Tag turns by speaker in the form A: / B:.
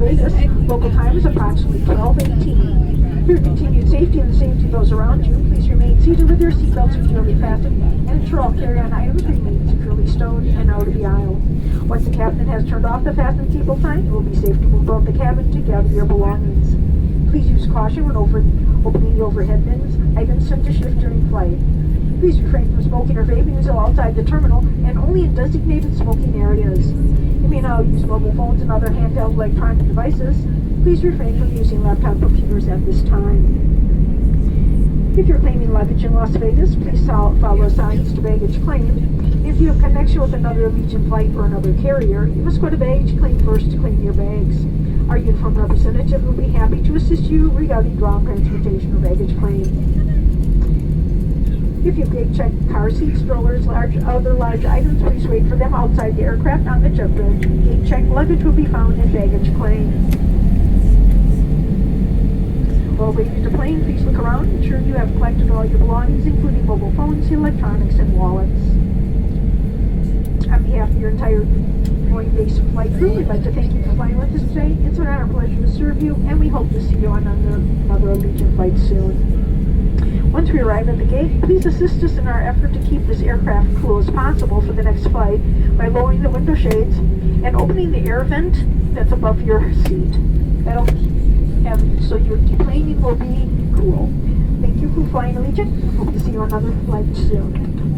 A: Vegas. Local time is approximately 12:18. For your continued safety and the safety of those around you, please remain seated with your seatbelt securely fastened and ensure all carry-on items remain securely stowed and out of the aisle. Once the captain has turned off the fasten cable sign, it will be safe to move out the cabin to gather your belongings. Please use caution when opening the overhead bins. Items tend to shift during flight. Please refrain from smoking or vaping until outside the terminal and only in designated smoking areas. You may now use mobile phones and other handheld electronic devices. Please refrain from using laptop computers at this time. If you're claiming luggage in Las Vegas, please follow signs to baggage claim. If you have connection with another Allegiant flight or another carrier, you must go to baggage claim first to claim your bags. Our uniformed representative will be happy to assist you regarding ground transportation or baggage claim. If you gate check car seats, strollers, other large items, please wait for them outside the aircraft on the jet bridge. Gate check luggage will be found in baggage claim. While waiting to plane, please look around and ensure you have collected all your belongings, including mobile phones, electronics, and wallets. On behalf of your entire Moines-based flight crew, we'd like to thank you for flying with us today. It's an honor and pleasure to serve you, and we hope to see you on another Allegiant flight soon. Once we arrive at the gate, please assist us in our effort to keep this aircraft cool as possible for the next flight by lowering the window shades and opening the air vent that's above your seat. That'll have so your deplaning will be cool. Thank you for flying Allegiant. Hope to see you on another flight soon.